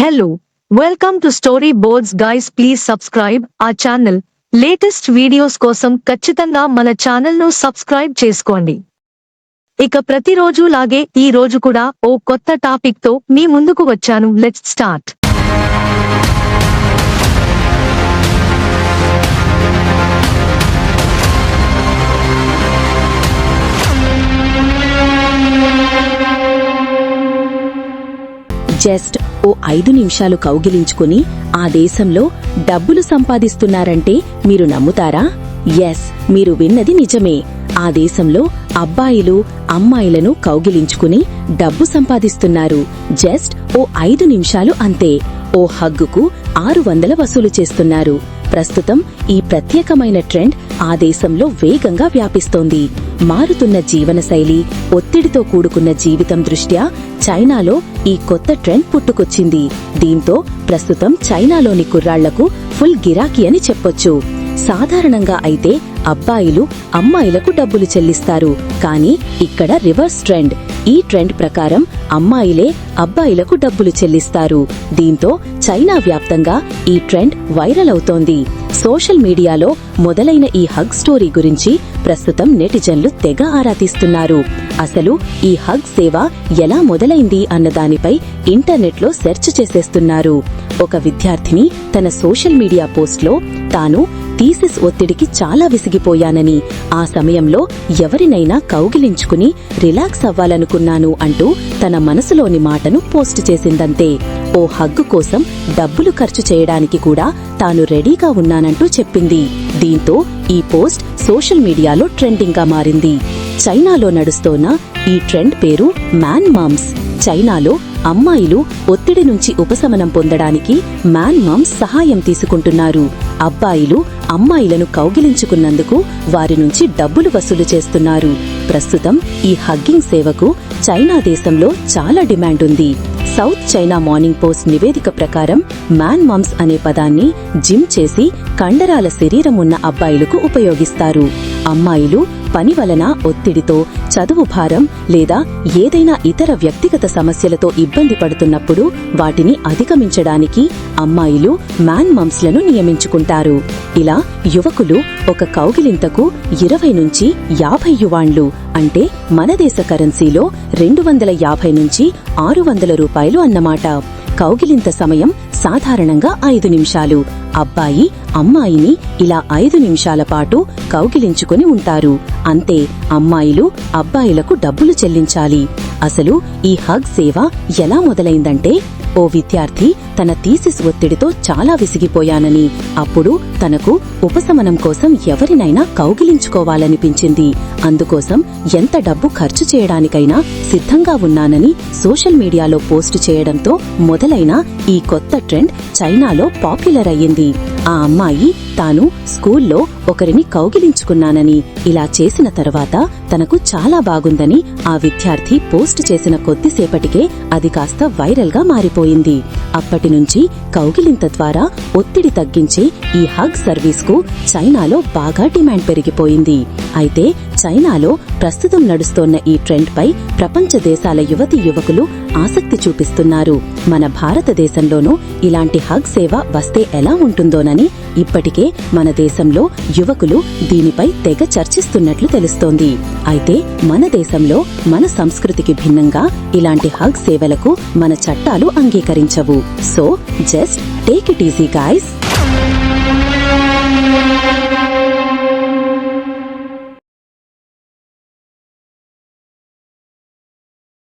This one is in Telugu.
Hello, welcome to Story Boards guys. Please subscribe our channel. Latest videos కోసం ఖచ్చితంగా మన ఛానల్ ను సబ్స్క్రైబ్ చేసుకోండి. ఇక ప్రతిరోజు లాగే ఈ రోజు కూడా ఓ కొత్త టాపిక్ తో మీ ముందుకు వచ్చాను. Let's start. జస్ట్ ఓ 5 నిమిషాలు కౌగిలించుకుని ఆ దేశంలో డబ్బులు సంపాదిస్తున్నారంటే మీరు నమ్ముతారా? ఎస్, మీరు విన్నది నిజమే. ఆ దేశంలో అబ్బాయిలు అమ్మాయిలను కౌగిలించుకుని డబ్బు సంపాదిస్తున్నారు. జస్ట్ ఓ 5 నిమిషాలు అంతే. ఓ హగ్గుకు 600 వసూలు చేస్తున్నారు. ప్రస్తుతం ఈ ప్రత్యేకమైన ట్రెండ్ ఆ దేశంలో వేగంగా వ్యాపిస్తోంది. మారుతున్న జీవనశైలి, ఒత్తిడితో కూడుకున్న జీవితం దృష్ట్యా చైనాలో ఈ కొత్త ట్రెండ్ పుట్టుకొచ్చింది. దీంతో ప్రస్తుతం చైనాలోని కుర్రాళ్లకు ఫుల్ గిరాకీ అని చెప్పొచ్చు. సాధారణంగా అయితే అబ్బాయిలు అమ్మాయిలకు డబ్బులు చెల్లిస్తారు. కానీ ఇక్కడ రివర్స్ ట్రెండ్. ఈ ట్రెండ్ ప్రకారం అమ్మాయిలే అబ్బాయిలకు డబ్బులు చెల్లిస్తారు. దీంతో చైనా వ్యాప్తంగా ఈ ట్రెండ్ వైరల్ అవుతోంది. సోషల్ మీడియాలో మొదలైన ఈ హగ్ స్టోరీ గురించి ప్రస్తుతం నెటిజన్లు తెగ ఆరా తీస్తున్నారు. అసలు ఈ హగ్ సేవ ఎలా మొదలైంది అన్నదానిపై ఇంటర్నెట్లో సెర్చ్ చేసేస్తున్నారు. ఒక విద్యార్థిని తన సోషల్ మీడియా పోస్ట్లో తాను థీసిస్ ఒత్తిడికి చాలా విసిగిపోయానని, ఆ సమయంలో ఎవరినైనా కౌగిలించుకుని రిలాక్స్ అవ్వాలనుకున్నాను అంటూ తన మనసులోని మాటను పోస్ట్ చేసిందంతే. ఓ హగ్గు కోసం డబ్బులు ఖర్చు చేయడానికి కూడా తాను రెడీగా ఉన్నానంటూ చెప్పింది. దీంతో ఈ పోస్ట్ సోషల్ మీడియాలో ట్రెండింగ్ గా మారింది. చైనాలో నడుస్తోన్న ఈ ట్రెండ్ పేరు మ్యాన్ మమ్స్. చైనాలో అమ్మాయిలు ఒత్తిడి నుంచి ఉపశమనం పొందడానికి మ్యాన్ మమ్స్ సహాయం తీసుకుంటున్నారు. అబ్బాయిలు అమ్మాయిలను కౌగిలించుకున్నందుకు వారి నుంచి డబ్బులు వసూలు చేస్తున్నారు. ప్రస్తుతం ఈ హగ్గింగ్ సేవకు చైనా దేశంలో చాలా డిమాండ్ ఉంది. సౌత్ చైనా మార్నింగ్ పోస్ట్ నివేదిక ప్రకారం మ్యాన్ మమ్స్ అనే పదాన్ని జిమ్ చేసి కండరాల శరీరం ఉన్న అబ్బాయిలకు ఉపయోగిస్తారు. అమ్మాయిలు పని వలన ఒత్తిడితో, చదువు భారం లేదా ఏదైనా ఇతర వ్యక్తిగత సమస్యలతో ఇబ్బంది పడుతున్నప్పుడు వాటిని అధిగమించడానికి అమ్మాయిలు మ్యాన్ మమ్స్లను నియమించుకుంటారు. ఇలా యువకులు ఒక కౌగిలింతకు 20 నుంచి 50 యువాన్లు, అంటే మన దేశ కరెన్సీలో 250 నుంచి 600 రూపాయలు అన్నమాట. కౌగిలింత సమయం సాధారణంగా 5 నిమిషాలు. అబ్బాయి అమ్మాయిని ఇలా 5 నిమిషాల పాటు కౌగిలించుకుని ఉంటారు. అంతే, అమ్మాయిలు అబ్బాయిలకు డబ్బులు చెల్లించాలి. అసలు ఈ హగ్ సేవ ఎలా మొదలైందంటే, ఓ విద్యార్థి తన థీసిస్ ఒత్తిడితో చాలా విసిగిపోయానని, అప్పుడు తనకు ఉపశమనం కోసం ఎవరినైనా కౌగిలించుకోవాలనిపించింది. అందుకోసం ఎంత డబ్బు ఖర్చు చేయడానికైనా సిద్ధంగా ఉన్నానని సోషల్ మీడియాలో పోస్టు చేయడంతో మొదలైన ఈ కొత్త ట్రెండ్ చైనాలో పాపులర్ అయ్యింది. ఆ అమ్మాయి తాను స్కూల్లో ఒకరిని కౌగిలించుకున్నానని, ఇలా చేసిన తర్వాత తనకు చాలా బాగుందని ఆ విద్యార్థి పోస్టు చేసిన కొద్దిసేపటికే అది కాస్త వైరల్ గా మారిపోయింది. అప్పటి నుంచి కౌగిలింత ద్వారా ఒత్తిడి తగ్గించే ఈ హగ్ సర్వీస్ కు చైనాలో బాగా డిమాండ్ పెరిగిపోయింది. అయితే చైనాలో ప్రస్తుతం నడుస్తోన్న ఈ ట్రెండ్ పై ప్రపంచ దేశాల యువతీ యువకులు ఆసక్తి చూపిస్తున్నారు. మన భారతదేశంలోనూ ఇలాంటి హగ్ సేవ వస్తే ఎలా ఉంటుందోనని ఇప్పటికే మన దేశంలో యువకులు దీనిపై తెగ చర్చిస్తున్నట్లు తెలుస్తోంది. అయితే మన దేశంలో మన సంస్కృతికి భిన్నంగా ఇలాంటి హగ్ సేవలకు మన చట్టాలు అంగీకరించవు. So just take it easy guys.